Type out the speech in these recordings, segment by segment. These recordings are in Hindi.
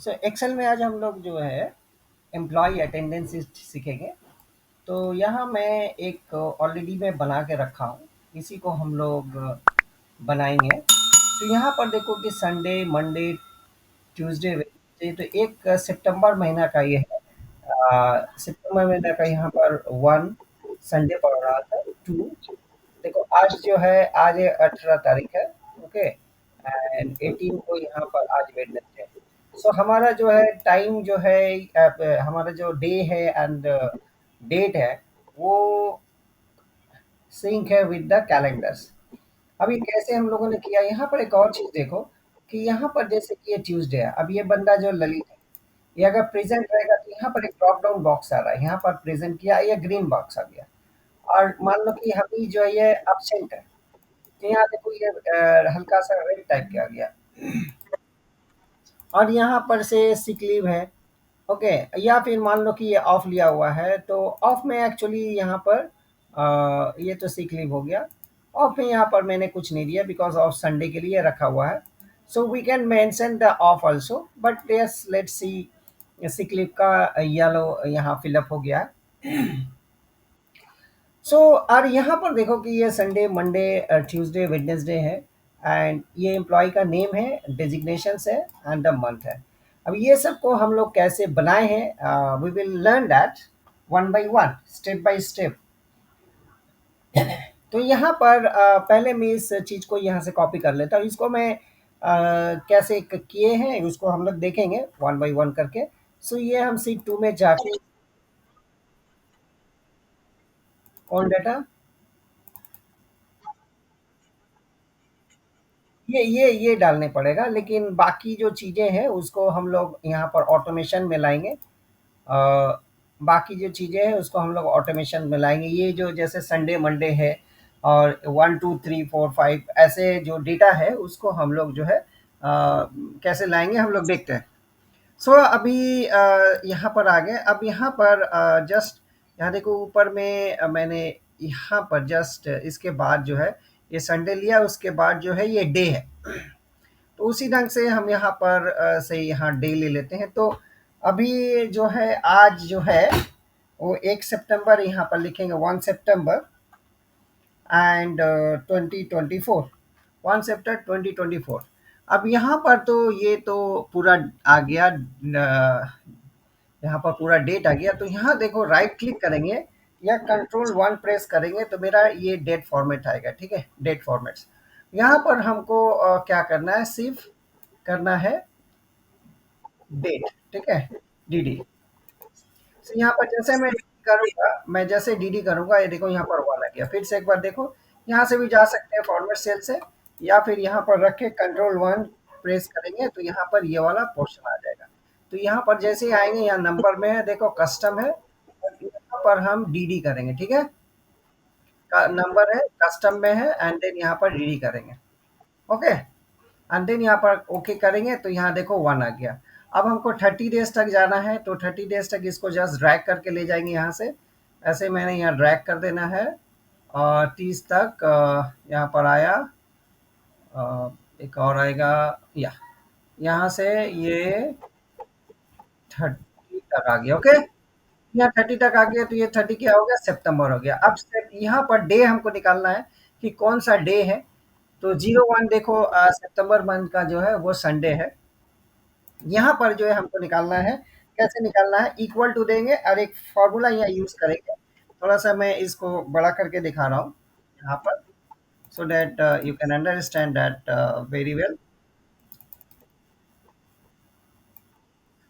सो एक्सेल में आज हम लोग जो है एम्प्लॉय अटेंडेंस सीखेंगे। तो यहाँ मैं एक ऑलरेडी मैं बना के रखा हूँ, इसी को हम लोग बनाएंगे। तो यहाँ पर देखो कि संडे मंडे ट्यूसडे वेडनेसडे, तो एक सितंबर महीना का ये है। सितंबर महीना का यहाँ पर वन संडे पड़ रहा था। टू, देखो आज जो है, आज 18 तारीख है। ओके, एंड 18 को यहाँ पर आज वेडनेसडे है। सो हमारा जो है टाइम जो है, हमारा जो डे है एंड डेट है, वो सिंक है विद द कैलेंडर्स। अभी कैसे हम लोगों ने किया, यहाँ पर एक और चीज देखो कि यहाँ पर जैसे कि ये ट्यूसडे है, अब ये बंदा जो ललित है, ये अगर प्रेजेंट रहेगा तो यहाँ पर एक ड्रॉप डाउन बॉक्स आ रहा है, यहाँ पर प्रेजेंट किया, ये ग्रीन बॉक्स आ गया। और मान लो कि अभी जो है ये absent है, तो यहाँ देखो ये हल्का सा रेड टाइप के आ गया। और यहाँ पर से सिक लीव है। ओके, या फिर मान लो कि ये ऑफ लिया हुआ है, तो ऑफ में एक्चुअली यहाँ पर ये तो सिक लीव हो गया। ऑफ में यहाँ पर मैंने कुछ नहीं दिया बिकॉज ऑफ संडे के लिए रखा हुआ है। So we can mention the off also, but yes let's see, sick leave का येलो यहाँ फिलअप हो गया है। सो और यहाँ पर देखो कि ये संडे मंडे ट्यूसडे वेडनेसडे है, एंड ये एम्प्लॉय का नेम है, डेजिग्नेशंस है एंड द मंथ है। अब ये सब को हम लोग कैसे बनाए हैं, we will learn that one by one, step by step. तो यहाँ पर पहले मैं इस चीज़ को यहाँ से कॉपी कर लेता हूँ, इसको मैं कैसे किए हैं उसको हम लोग देखेंगे वन बाय वन करके। सो ये हम सीट टू में जाके, कौन डाटा, ये डालने पड़ेगा, लेकिन बाकी जो चीज़ें हैं उसको हम लोग यहाँ पर ऑटोमेशन में लाएँगे। बाकी जो चीज़ें हैं उसको हम लोग ऑटोमेशन में लाएँगे। ये जो जैसे संडे मंडे है और 1 2 3 4 5 ऐसे जो डेटा है उसको हम लोग जो है कैसे लाएँगे हम लोग देखते हैं। सो अभी यहाँ पर आ गए। अब यहाँ पर जस्ट यहाँ देखो ऊपर में मैंने यहाँ पर जस्ट इसके बाद जो है ये संडे लिया, उसके बाद जो है ये डे है। तो उसी ढंग से हम यहाँ पर से यहाँ डे ले लेते हैं। तो अभी जो है आज जो है वो 1 सितंबर यहाँ पर लिखेंगे, 1 सितंबर एंड 2024, 1 सितंबर 2024। अब यहाँ पर तो ये तो पूरा आ गया, यहाँ पर पूरा डेट आ गया। तो यहाँ देखो राइट क्लिक करेंगे या कंट्रोल 1 प्रेस करेंगे तो मेरा ये डेट फॉर्मेट आएगा। ठीक है, डेट फॉर्मेट्स। यहाँ पर हमको क्या करना है, सिर्फ करना है डेट। ठीक है, डीडी। तो यहाँ पर जैसे मैं DD करूँगा, मैं जैसे डीडी करूँगा, ये देखो यहाँ पर 1 आ गया। फिर से एक बार देखो, यहाँ से भी जा सकते हैं फॉर्मेट सेल से, या फिर यहाँ पर रख के कंट्रोल 1 प्रेस करेंगे तो यहाँ पर ये वाला पोर्शन आ जाएगा। तो यहाँ पर जैसे ही आएंगे, यहाँ नंबर में है देखो, कस्टम है, और यहाँ पर हम डीडी करेंगे। ठीक है, नंबर है, कस्टम में है, एंड देन यहाँ पर डीडी करेंगे। ओके, एंड देन यहाँ पर ओके करेंगे तो यहाँ देखो 1 आ गया। अब हमको 30 डेज तक जाना है, तो 30 डेज तक इसको जस्ट ड्रैग करके ले जाएंगे यहाँ से। ऐसे मैंने यहाँ ड्रैग कर देना है और 30 तक यहाँ पर आया। एक और आएगा, या यहाँ से ये 30 तक आ गया। ओके, यहाँ 30 तक आ गया, तो ये 30 क्या हो गया, सितंबर हो गया। अब यहाँ पर डे हमको निकालना है कि कौन सा डे है। तो 01 देखो, सितंबर मंथ का जो है वो संडे है। यहाँ पर जो है हमको निकालना है, कैसे निकालना है, इक्वल टू देंगे और एक फॉर्मूला यहाँ यूज करेंगे। थोड़ा सा मैं इसको बड़ा करके दिखा रहा हूँ यहाँ पर, so that you can understand that very well.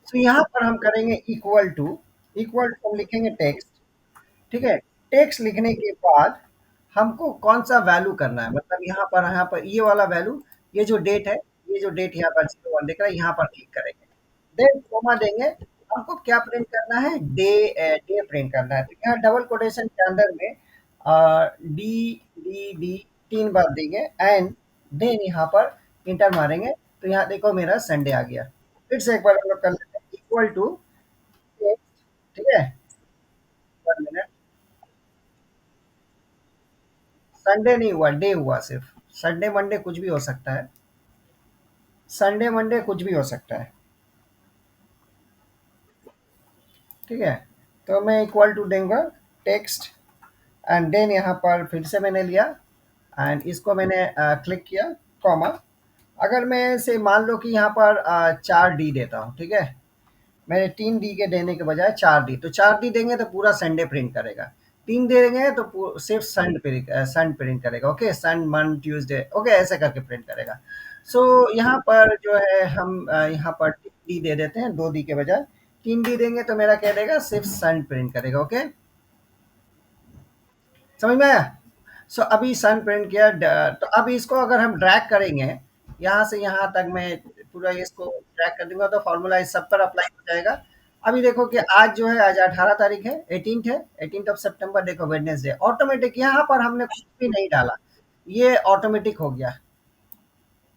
तो यहाँ पर हम करेंगे इक्वल टू हम लिखेंगे टेक्स्ट। ठीक है, टेक्स्ट लिखने के बाद हमको कौन सा वैल्यू करना है, मतलब यहाँ पर ये वाला वैल्यू, ये जो डेट है, ये जो डेट यहाँ पर 01 दिख रहा है, यहाँ पर क्लिक करेंगे। देन कोमा देंगे। हमको क्या प्रिंट करना है, डे, डे प्रिंट करना है। तो यहाँ डबल कोटेशन के अंदर में डी डी डी 3 बार देंगे, एंड देन यहाँ पर इंटर मारेंगे तो यहाँ देखो मेरा संडे आ गया। फिर से एक बार हम लोग कर लेते हैं, इक्वल टू, ठीक है, 1 मिनट। संडे नहीं हुआ, डे हुआ सिर्फ। संडे मंडे कुछ भी हो सकता है, संडे मंडे कुछ भी हो सकता है। ठीक है। तो मैं इक्वल टू दूंगा टेक्स्ट, एंड देन यहाँ पर फिर से मैंने लिया एंड इसको मैंने क्लिक किया, कॉमा। अगर मैं से मान लो कि यहाँ पर 4D देता हूँ, ठीक है। मैंने 3D के देने के बजाय 4D, तो 4D देंगे तो पूरा संडे प्रिंट करेगा। 3 देंगे तो सिर्फ सन प्रिंट करेगा। ओके, सन मंथ ट्यूसडे, ओके, ऐसे करके प्रिंट करेगा। सो यहाँ पर जो है हम यहाँ पर 3D दे देते हैं, 2D के बजाय 3D देंगे तो मेरा क्या देगा, सिर्फ सन प्रिंट करेगा। ओके, समझ में आया? सो अभी सन प्रिंट किया, तो अब इसको अगर हम ड्रैग करेंगे यहाँ से यहाँ तक, मैं पूरा इसको ड्रैग कर दूंगा तो फॉर्मूला इस सब पर अप्लाई हो जाएगा। अभी देखो कि आज जो है, आज 18 तारीख है, 18th है, 18th ऑफ सितंबर। देखो वेडनेसडे, ऑटोमेटिक यहाँ पर हमने कुछ भी नहीं डाला, ये ऑटोमेटिक हो गया।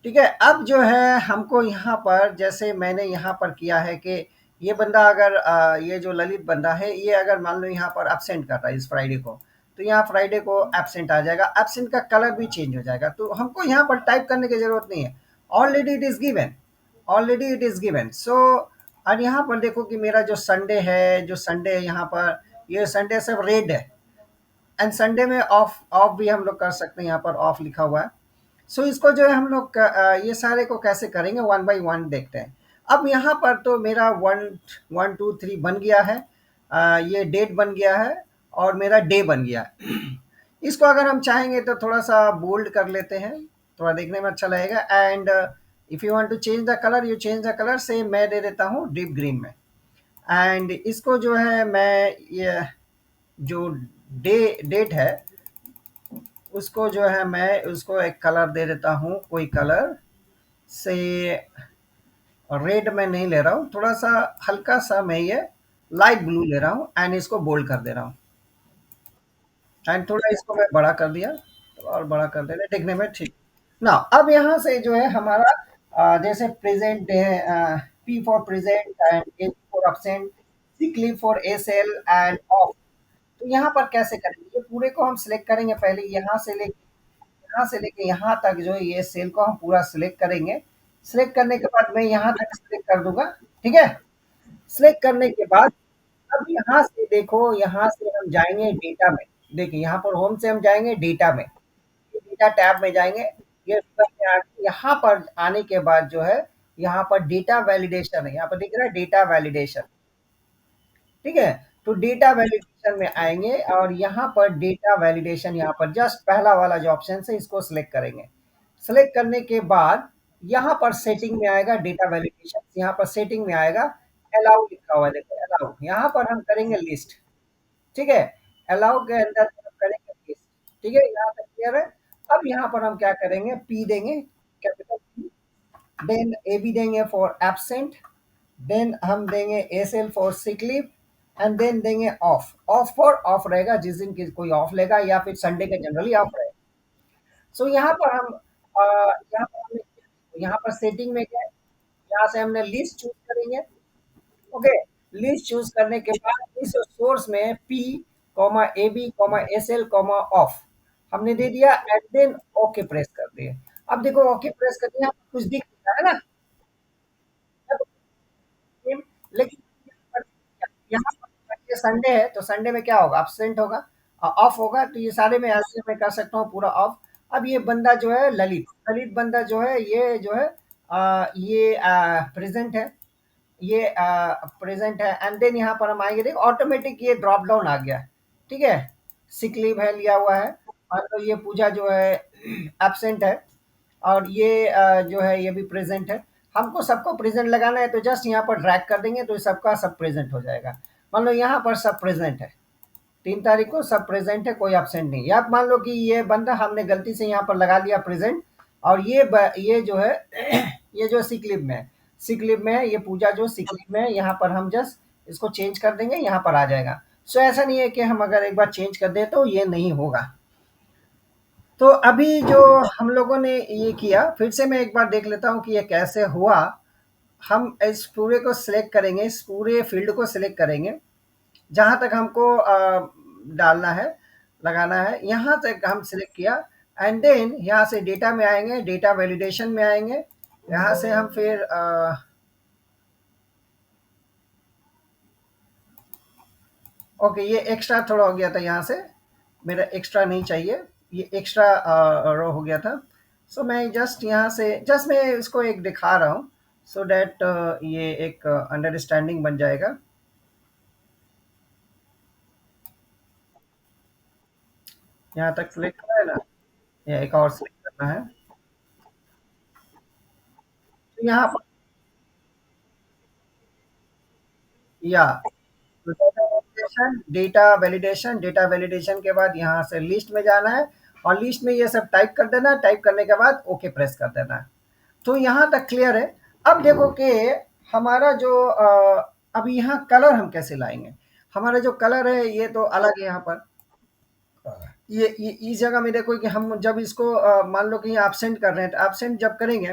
ठीक है। अब जो है हमको यहाँ पर, जैसे मैंने यहाँ पर किया है कि ये बंदा अगर ये जो ललित बंदा है, ये अगर मान लो यहाँ पर एब्सेंट कर रहा है इस फ्राइडे को, तो यहाँ फ्राइडे को एब्सेंट आ जाएगा, एब्सेंट का कलर भी चेंज हो जाएगा। तो हमको यहाँ पर टाइप करने की जरूरत नहीं है, already it is given, already it is given. So और यहाँ पर देखो कि मेरा जो संडे है, जो संडे है यहाँ पर, ये संडे सब रेड है, एंड संडे में ऑफ, ऑफ भी हम लोग कर सकते हैं, यहाँ पर ऑफ लिखा हुआ है। सो इसको जो है हम लोग ये सारे को कैसे करेंगे, वन बाय वन देखते हैं। अब यहाँ पर तो मेरा 1 1 2 3 बन गया है, ये डेट बन गया है और मेरा डे बन गया है। इसको अगर हम चाहेंगे तो थोड़ा सा बोल्ड कर लेते हैं, थोड़ा देखने में अच्छा लगेगा। And if you want to change the colour, you change the colour से मैं दे देता हूँ डीप ग्रीन में। एंड इसको जो है मैं ये जो डेट है, उसको जो है मैं उसको एक कलर दे देता हूँ, कोई कलर से। रेड में नहीं ले रहा हूँ, थोड़ा सा हल्का सा मैं ये लाइट ब्लू ले रहा हूँ, एंड इसको बोल्ड कर दे रहा हूँ। एंड थोड़ा इसको मैं बड़ा कर दिया, तो और बड़ा कर दे रहे, दिखने में ठीक ना। अब यहाँ से जो है हमारा जैसे प्रेजेंट है, P for present and A for absent, sick leave for S L end of. तो यहाँ पर कैसे करेंगे, ये पूरे को हम सिलेक्ट करेंगे पहले, यहाँ से लेके यहाँ तक जो है ये सेल को हम पूरा सिलेक्ट करेंगे। सिलेक्ट करने के बाद मैं यहाँ तक सिलेक्ट कर दूंगा, ठीक है। सिलेक्ट करने के बाद अब यहाँ से देखो, यहाँ से हम जाएंगे डेटा में। देखिए यहाँ पर होम से हम जाएंगे डेटा में, डेटा टैब में जाएंगे। ये सब में यहाँ पर आने के बाद जो है, यहाँ पर डेटा वैलिडेशन है, यहाँ पर दिख रहा है डेटा वैलिडेशन, ठीक है। तो डेटा वैलिडेशन में आएंगे और यहाँ पर डेटा वैलिडेशन, यहाँ पर जस्ट पहला वाला जो ऑप्शन है इसको सिलेक्ट करेंगे। सिलेक्ट करने के बाद यहाँ पर सेटिंग में आएगा डेटा वैलिडेशन, यहाँ पर सेटिंग में आएगा अलाउ लिखा हुआ है, देखो अलाउ, यहाँ पर हम करेंगे लिस्ट, ठीक है। अलाउ के अंदर हम करेंगे लिस्ट, ठीक है, यहाँ तक क्लियर है। अब यहाँ पर हम क्या करेंगे, पी देंगे, capital P, then A B देंगे फॉर एब्सेंट, देन हम देंगे S L for sick leave, and then देंगे ऑफ, ऑफ फॉर ऑफ रहेगा, जिस दिन कोई ऑफ लेगा या फिर संडे का जनरली ऑफ रहेगा। सो यहाँ पर हम यहाँ पर सेटिंग में गए, यहाँ से हमने लिस्ट चूज करेंगे। ओके, लिस्ट चूज करने के बाद इस सोर्स में P comma A B comma S L comma off हमने दे दिया, एंड देन ओके प्रेस कर दिए। अब देखो ओके प्रेस कर दिया, कुछ दिख रहा है ना। लेकिन यहाँ पर संडे है तो संडे में क्या होगा, एब्सेंट होगा, ऑफ होगा। तो ये सारे में ऐसे मैं कर सकता हूँ पूरा ऑफ। अब ये बंदा जो है ललित, ललित बंदा जो है, ये जो है ये प्रेजेंट है, ये प्रेजेंट है। एंड देन यहाँ पर हम आएंगे, देखो ऑटोमेटिक ये ड्रॉप डाउन आ गया, ठीक है। सिक लीव है लिया हुआ है, और तो ये पूजा जो है एब्सेंट है, और ये जो है ये भी प्रेजेंट है। हमको सबको प्रेजेंट लगाना है तो जस्ट यहाँ पर ड्रैग कर देंगे तो सबका सब प्रेजेंट हो जाएगा। मान लो यहाँ पर सब प्रेजेंट है, 3 तारीख को सब प्रेजेंट है, कोई एब्सेंट नहीं। या मान लो कि ये बंदा हमने गलती से यहाँ पर लगा लिया प्रेजेंट, और ये जो है ये जो सिक लीव में है, सिक लीव में है, ये पूजा जो सिक लीव में है, यहाँ पर हम जस्ट इसको चेंज कर देंगे, यहाँ पर आ जाएगा। सो ऐसा नहीं है कि हम अगर एक बार चेंज कर दें तो ये नहीं होगा। तो अभी जो हम लोगों ने ये किया, फिर से मैं एक बार देख लेता हूँ कि ये कैसे हुआ। हम इस पूरे को सिलेक्ट करेंगे, इस पूरे फील्ड को सिलेक्ट करेंगे जहाँ तक हमको डालना है, लगाना है, यहाँ तक हम सिलेक्ट किया। एंड देन यहाँ से डेटा में आएंगे, डेटा वैलिडेशन में आएंगे। यहाँ से हम फिर ओके, ये एक्स्ट्रा थोड़ा हो गया था यहाँ से, मेरा एक्स्ट्रा नहीं चाहिए, ये एक्स्ट्रा रो हो गया था। सो मैं जस्ट यहाँ से जस्ट मैं इसको एक दिखा रहा हूँ, सो दैट ये एक अंडरस्टैंडिंग बन जाएगा। यहाँ तक सिलेक्ट हुआ है ना, या एक और सिलेक्ट करना है। तो यहाँ पर या डेटा वैलिडेशन के बाद यहाँ से लिस्ट में जाना है, और लिस्ट में ये सब टाइप कर देना है, टाइप करने के बाद ओके प्रेस कर देना है। तो यहाँ तक क्लियर है। अब देखो कि हमारा जो अब यहाँ कलर हम कैसे लाएंगे। हमारा जो कलर है ये तो अलग है यहाँ पर। ये इस जगह में देखो कि हम जब इसको मान लो कि यहाँ एब्सेंट कर रहे हैं, तो एब्सेंट जब करेंगे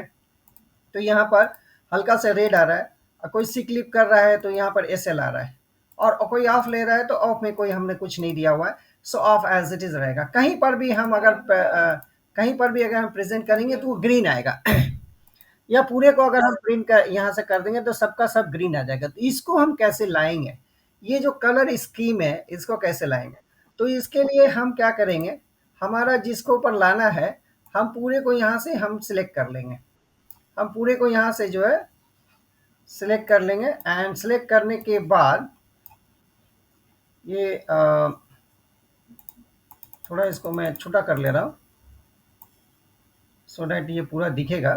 तो यहाँ पर हल्का सा रेड आ रहा है, और कोई सी क्लिप कर रहा है तो यहाँ पर एस एल आ रहा है, और कोई ऑफ ले रहा है तो ऑफ में कोई हमने कुछ नहीं दिया हुआ है। So off as it is रहेगा। कहीं पर भी हम अगर कहीं पर भी अगर हम प्रेजेंट करेंगे तो वो ग्रीन आएगा। या पूरे को अगर हम प्रिंट कर यहाँ से कर देंगे तो सबका सब ग्रीन आ जाएगा। तो इसको हम कैसे लाएंगे, ये जो कलर स्कीम है इसको कैसे लाएंगे। तो इसके लिए हम क्या करेंगे, हमारा जिसको ऊपर लाना है, हम पूरे को यहाँ से हम सिलेक्ट कर लेंगे। हम पूरे को यहाँ से जो है सिलेक्ट कर लेंगे, एंड सिलेक्ट करने के बाद ये थोड़ा इसको मैं छोटा कर ले रहा हूँ, सो डैट ये पूरा दिखेगा।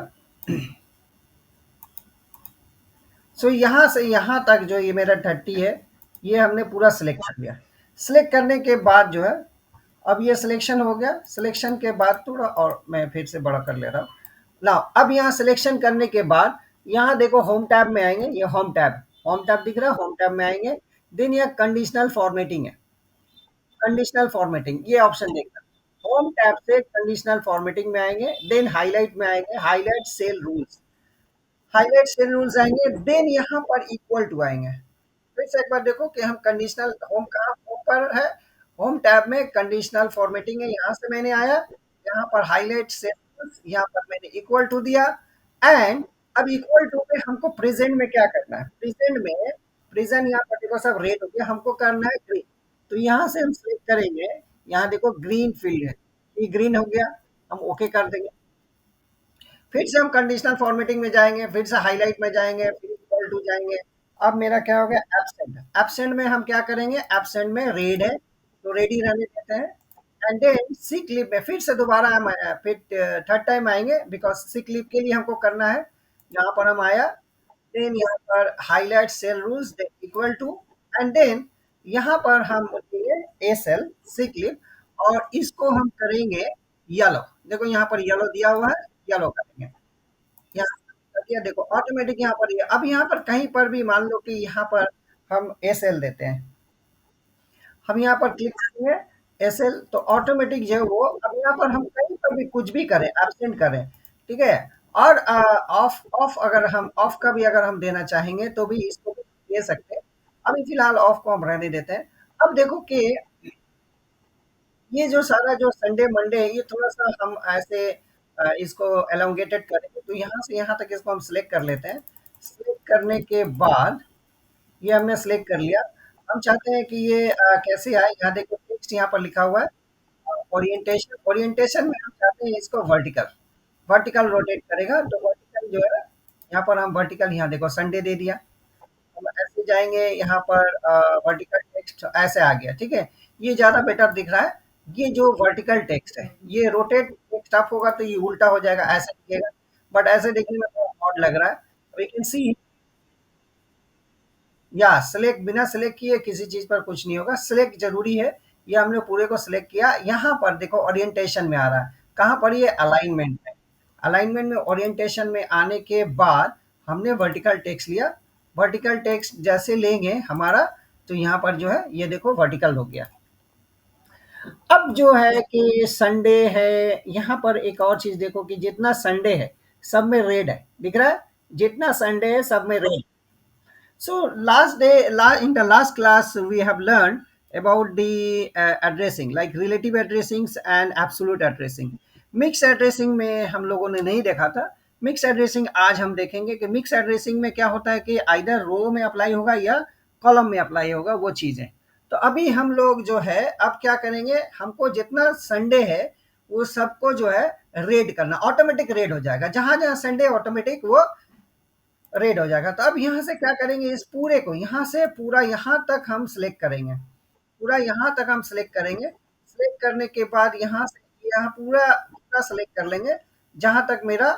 सो यहाँ से यहाँ तक जो ये मेरा 30 है, ये हमने पूरा सिलेक्ट कर लिया। सिलेक्ट करने के बाद जो है, अब ये सिलेक्शन हो गया। सिलेक्शन के बाद थोड़ा और मैं फिर से बड़ा कर ले रहा हूँ ना। अब यहाँ सिलेक्शन करने के बाद यहाँ देखो होम टैब में आएंगे, ये होम टैब दिख रहा है, होम टैब में आएंगे। देन ये कंडीशनल फॉर्मेटिंग है, कंडीशनल फॉर्मेटिंग ये ऑप्शन देखना। होम टैब से कंडीशनल फॉर्मेटिंग में आएंगे, देन हाईलाइट में आएंगे, highlight cell rules, highlight cell rules आएंगे, देन यहाँ पर इक्वल टू आएंगे। फिर से एक बार देखो कि हम कंडीशनल होम कहाँ होम पर है, होम टैब में कंडीशनल फॉर्मेटिंग है, यहाँ से मैंने आया, यहाँ पर हाईलाइट सेल्स, यहाँ पर मैंने इक्वल टू दिया। एंड अब इक्वल टू पे हमको प्रेजेंट में क्या करना है, प्रेजेंट में, प्रेजेंट यहाँ पर देखो सब रेड हो गया, हमको करना है ग्रीन। तो यहाँ से हम सिलेक्ट करेंगे, यहाँ देखो ग्रीन फील्ड है, ये ग्रीन हो गया, हम ओके कर देंगे। फिर से हम कंडीशनल फॉर्मेटिंग में जाएंगे, फिर से हाईलाइट में जाएंगे, फिर इक्वल टू जाएंगे। अब मेरा क्या हो गया, एब्सेंट। एब्सेंट में हम क्या करेंगे, एब्सेंट में रेड है तो रेड ही रहने देते हैं। एंड देन सी क्लिप में फिर से दोबारा हम फिर थर्ड टाइम आएंगे, बिकॉज सी क्लिप के लिए हमको करना है। यहाँ पर हम आया, देन यहाँ पर highlight cell rules, then equal to, and then यहाँ पर हम बोलेंगे ए सेल सी क्लिप, और इसको हम करेंगे येलो। देखो यहाँ पर येलो दिया हुआ है, येलो करेंगे। यहाँ कर दिया, देखो ऑटोमेटिक यहाँ पर अब यहाँ पर कहीं पर भी मान लो कि यहाँ पर हम एस एल देते हैं, हम यहाँ पर क्लिक करेंगे एस एल, तो ऑटोमेटिक जो है वो, अब यहाँ पर हम कहीं पर भी कुछ भी करें, एब्सेंट करें, ठीक है। और ऑफ ऑफ अगर हम ऑफ का भी अगर हम देना चाहेंगे तो भी इसको भी दे सकते हैं। अभी फिलहाल ऑफ को हम रहने देते हैं। अब देखो कि ये जो सारा जो संडे मंडे है, ये थोड़ा-सा हम ऐसे इसको एलोंगेटेड करेंगे, तो यहाँ से यहाँ तक इसको हम सिलेक्ट कर लेते हैं। सिलेक्ट करने के बाद ये हमने सिलेक्ट कर लिया। हम चाहते हैं कि ये कैसे आए, यहाँ देखो टेक्स्ट यहाँ पर लिखा हुआ है, ओरिएंटेशन, ओरिएंटेशन में हम चाहते हैं इसको वर्टिकल, वर्टिकल रोटेट करेगा, तो वर्टिकल जो है, यहाँ पर हम वर्टिकल, यहाँ देखो संडे दे दिया। हम ऐसे जाएँगे यहाँ पर वर्टिकल टेक्स्ट ऐसे आ गया, ठीक है? ये ज़्यादा बेटर दिख रहा है। ये जो वर्टिकल टेक्स्ट है, ये रोटेट टेक्स्ट अप होगा तो ये उल्टा हो जाएगा, ऐसा दिखेगा। बट ऐसे देखने में थोड़ा ऑड लग रहा है। वी कैन सी, या सिलेक्ट, बिना सिलेक्ट किए किसी चीज़ पर कुछ नहीं होगा, सिलेक्ट ज़रूरी है। ये हमने पूरे को सिलेक्ट किया। यहाँ पर देखो ओरिएंटेशन में आ रहा है, कहाँ पर, ये अलाइनमेंट में। अलाइनमेंट में, ओरिएंटेशन में आने के बाद हमने वर्टिकल टेक्स्ट लिया। वर्टिकल टेक्स्ट जैसे लेंगे हमारा, तो यहाँ पर जो है ये देखो वर्टिकल हो गया। अब जो है कि संडे है, यहाँ पर एक और चीज़ देखो कि जितना संडे है सब में रेड है, दिख रहा है? जितना संडे है सब में red. So in the last class, we have learned about the addressing, like relative addressing and absolute addressing. Mixed addressing में हम लोगों ने नहीं देखा था। मिक्स एड्रेसिंग आज हम देखेंगे कि मिक्स एड्रेसिंग में क्या होता है कि आइदर रो में अप्लाई होगा या कॉलम में अप्लाई होगा, वो चीज़ें। तो अभी हम लोग जो है अब क्या करेंगे, हमको जितना संडे है वो सबको जो है रेड करना, ऑटोमेटिक रेड हो जाएगा, जहां जहां संडे ऑटोमेटिक वो रेड हो जाएगा। तो अब यहाँ से क्या करेंगे, इस पूरे को यहाँ से पूरा यहाँ तक हम सिलेक्ट करेंगे, पूरा यहाँ तक हम सिलेक्ट करेंगे। सिलेक्ट करने के बाद यहाँ से यहाँ पूरा पूरा सिलेक्ट कर लेंगे जहाँ तक मेरा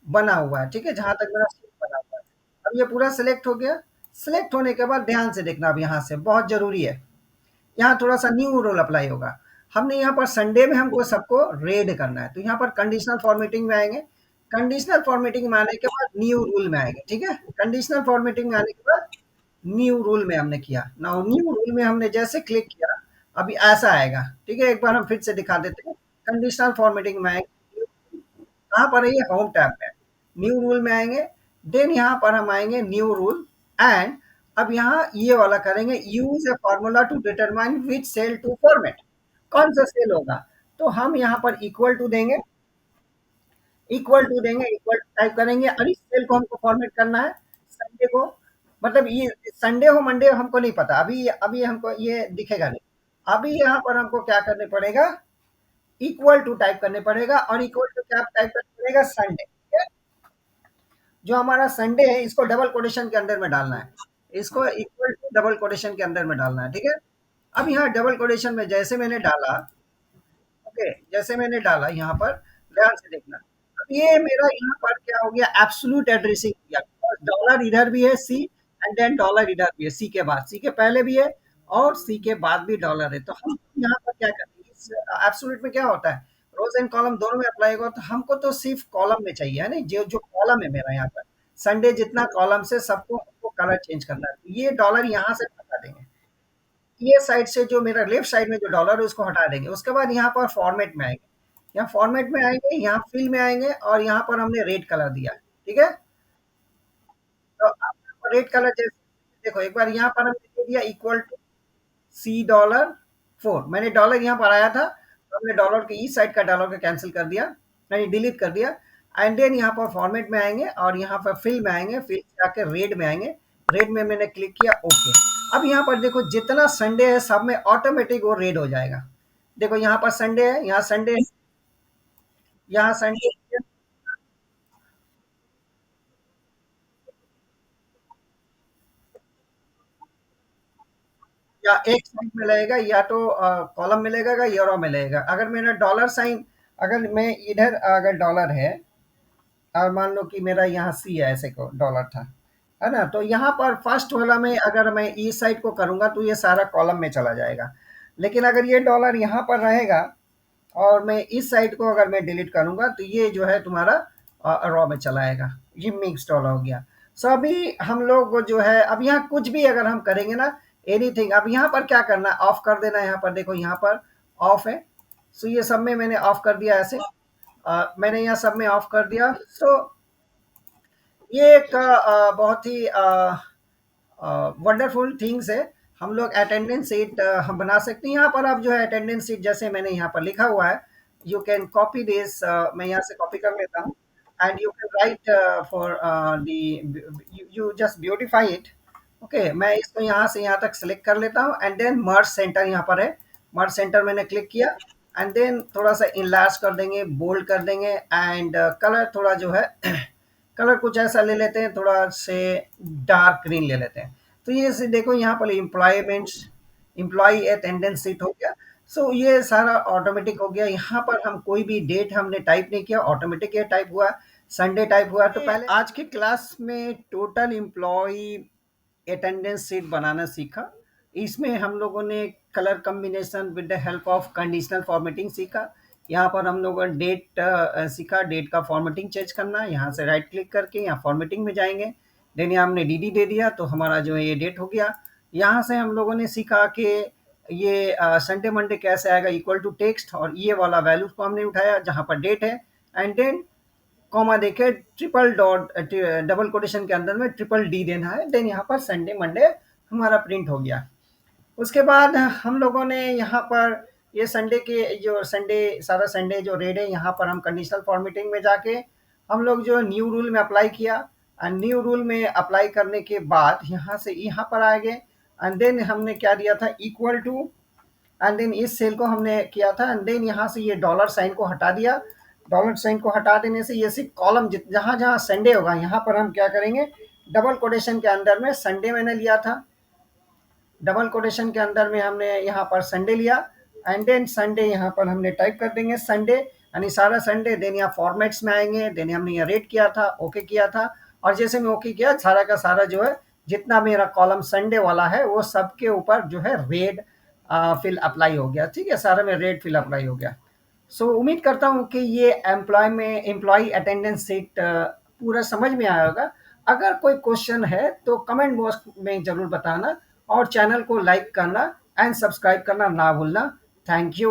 बना हुआ है, ठीक है, जहाँ तक मेरा शेप बना हुआ है। अब ये पूरा सिलेक्ट हो गया। सिलेक्ट होने के बाद ध्यान से देखना, अब यहाँ से बहुत जरूरी है, यहाँ थोड़ा-सा न्यू रूल अप्लाई होगा। हमने यहाँ पर संडे में हमको सबको रेड करना है, तो यहाँ पर कंडीशनल फॉर्मेटिंग में आएँगे। कंडीशनल फॉर्मेटिंग में आने के बाद न्यू रूल में आएँगे, ठीक है? कंडीशनल फॉर्मेटिंग में आने के बाद न्यू रूल में हमने किया। नाउ न्यू रूल में हमने जैसे क्लिक किया, अभी ऐसा आएगा, ठीक है? एक बार हम फिर से दिखा देते हैं। कंडीशनल फॉर्मेटिंग में आएँगे, कहाँ पर है ये? होम टैब में। न्यू रूल में आएँगे, देन यहाँ पर हम आएँगे न्यू रूल एंड अब यहाँ ये वाला करेंगे, use a formula to determine which cell to format. कौन सा सेल होगा? तो हम यहाँ पर इक्वल टू देंगे, इक्वल टू देंगे, इक्वल टाइप करेंगे और इस सेल को हमको फॉर्मेट करना है संडे को, मतलब ये संडे हो मंडे हो हमको नहीं पता, अभी अभी हमको ये दिखेगा नहीं। अभी यहाँ पर हमको क्या करने पड़ेगा, इक्वल टू टाइप करने पड़ेगा और इक्वल टू क्या टाइप करना पड़ेगा, संडे, ठीक है? जो हमारा संडे है इसको डबल कोटेशन के अंदर में डालना है, इसको इक्वल टू डबल कोटेशन के अंदर में डालना है, ठीक है? अब यहाँ डबल कोटेशन में जैसे मैंने डाला, ओके, जैसे मैंने डाला यहाँ पर ध्यान से देखना, अब ये मेरा यहाँ पर क्या हो गया, एब्सोल्यूट एड्रेसिंग हो गया, डॉलर इधर भी है सी एंड देन डॉलर इधर भी है, सी के बाद, सी के पहले भी है और सी के बाद भी डॉलर है। तो हम यहाँ पर क्या करेंगे, इस एब्सोल्यूट में क्या होता है, रोज एंड कॉलम दोनों में अप्लाई होगा, तो हमको तो सिर्फ कॉलम में चाहिए, है ना, जो जो कॉलम है मेरा यहाँ पर संडे जितना कॉलम से सबको हमको कलर चेंज करना है, तो ये डॉलर यहाँ से हटा देंगे, ये साइड से जो मेरा लेफ्ट साइड में जो डॉलर है उसको हटा देंगे। उसके बाद यहाँ पर फॉर्मेट में आएँगे। यहाँ फॉर्मेट में आएँगे, यहाँ फिल में आएँगे और यहाँ पर हमने रेड कलर दिया है, ठीक है? तो अब रेड कलर जैसे देखो एक बार यहाँ पर हमने दे दिया इक्वल टू सी डॉलर 4, मैंने डॉलर यहाँ पर आया था, तो हमने डॉलर के इस साइड का डॉलर को कैंसल कर दिया, यानी डिलीट कर दिया एंड देन यहाँ पर फॉर्मेट में आएँगे और यहाँ पर फिल में आएँगे, फिल से आके रेड में आएँगे, रेड में मैंने क्लिक किया ओके। अब यहाँ पर देखो जितना संडे है सब में ऑटोमेटिक वो रेड हो जाएगा। देखो यहाँ पर संडे है, यहाँ संडे है, यहाँ संडे है, या एक साइड में लगेगा या तो कॉलम में लगेगा या रो में लगेगा। अगर मेरा डॉलर साइन, अगर मैं इधर अगर डॉलर है और मान लो कि मेरा यहाँ सी है, ऐसे को डॉलर था, है ना, तो यहाँ पर फर्स्ट वाला में अगर मैं इस साइड को करूँगा तो ये सारा कॉलम में चला जाएगा, लेकिन अगर ये डॉलर यहाँ पर रहेगा और मैं इस साइड को अगर मैं डिलीट करूँगा तो ये जो है तुम्हारा रॉ में चला आएगा, ये मिक्स डॉलर हो गया। सो अभी हम लोग को जो है अब यहाँ कुछ भी अगर हम करेंगे ना, एनीथिंग, अब यहाँ पर क्या करना है, ऑफ कर देना है, यहाँ पर देखो यहाँ पर ऑफ है। सो ये सब में मैंने ऑफ कर दिया ऐसे, मैंने यहाँ सब में ऑफ कर दिया। सो ये एक बहुत ही वंडरफुल थिंग्स है। हम लोग अटेंडेंस शीट हम बना सकते हैं। यहाँ पर आप जो है अटेंडेंस शीट जैसे मैंने यहाँ पर लिखा हुआ है, यू कैन कॉपी दिस, मैं यहाँ से कॉपी कर लेता हूँ and you can write for the, you just beautify it. Okay, मैं इसको यहाँ से यहाँ तक सेलेक्ट कर लेता हूँ एंड देन मर्ज सेंटर यहाँ पर है, मर्ज सेंटर मैंने क्लिक किया एंड देन थोड़ा सा इनलार्ज कर देंगे, बोल्ड कर देंगे एंड कलर थोड़ा जो है कलर कुछ ऐसा ले लेते हैं, थोड़ा से डार्क ग्रीन ले लेते हैं। तो ये से देखो यहाँ पर एम्प्लॉयमेंट्स, एम्प्लॉय अटेंडेंस शीट हो गया। सो ये सारा ऑटोमेटिक हो गया। यहाँ पर हम कोई भी डेट हमने टाइप नहीं किया, ऑटोमेटिक ये टाइप हुआ, संडे टाइप हुआ। तो पहले आज की क्लास में टोटल एम्प्लॉय अटेंडेंस शीट बनाना सीखा। इसमें हम लोगों ने colour combination with the help of conditional formatting सीखा। यहाँ पर हम लोगों ने डेट सीखा, डेट का फॉर्मेटिंग चेंज करना, यहाँ से राइट क्लिक करके यहाँ फॉर्मेटिंग में जाएंगे, देन यहाँ हमने डी दे दिया तो हमारा जो है ये डेट हो गया। यहाँ से हम लोगों ने सीखा कि ये संडे मंडे कैसे आएगा, इक्वल टू टेक्स्ट, और ये वाला वैल्यूज को हमने उठाया जहाँ पर डेट है एंड देन कॉमा देके ट्रिपल डॉट डबल कोटेशन के अंदर में ट्रिपल डी देना है, देन यहाँ पर संडे मंडे हमारा प्रिंट हो गया। उसके बाद हम लोगों ने यहाँ पर ये संडे के जो संडे सारा संडे जो रेड है यहाँ पर हम कंडीशनल फॉर्मेटिंग में जाके हम लोग जो न्यू रूल में अप्लाई किया, न्यू रूल में अप्लाई करने के बाद यहाँ से यहाँ पर आ गए एंड देन हमने क्या दिया था, इक्वल टू, एंड देन इस सेल को हमने किया था, एंड देन यहाँ से ये डॉलर साइन को हटा दिया। डॉलर साइन को हटा देने से ये सिर्फ कॉलम जहाँ जहाँ संडे होगा यहाँ पर हम क्या करेंगे, डबल कोटेशन के अंदर में संडे मैंने लिया था, डबल कोटेशन के अंदर में हमने यहाँ पर संडे लिया, एंड देन संडे यहाँ पर हमने टाइप कर देंगे संडे, यानी सारा संडे। देन यहाँ फॉर्मेट्स में आएंगे, देन हमने यहाँ रेट किया था, ओके किया था, और जैसे मैं ओके किया सारा का सारा जो है जितना मेरा कॉलम संडे वाला है वो सबके ऊपर जो है रेड फिल अप्लाई हो गया। ठीक है, सारा में रेड फिल अप्लाई हो गया। सो उम्मीद करता हूँ कि ये एम्प्लॉय अटेंडेंस सीट पूरा समझ में आया होगा। अगर कोई क्वेश्चन है तो कमेंट बॉक्स में ज़रूर बताना, और चैनल को लाइक करना एंड सब्सक्राइब करना ना भूलना। Thank you.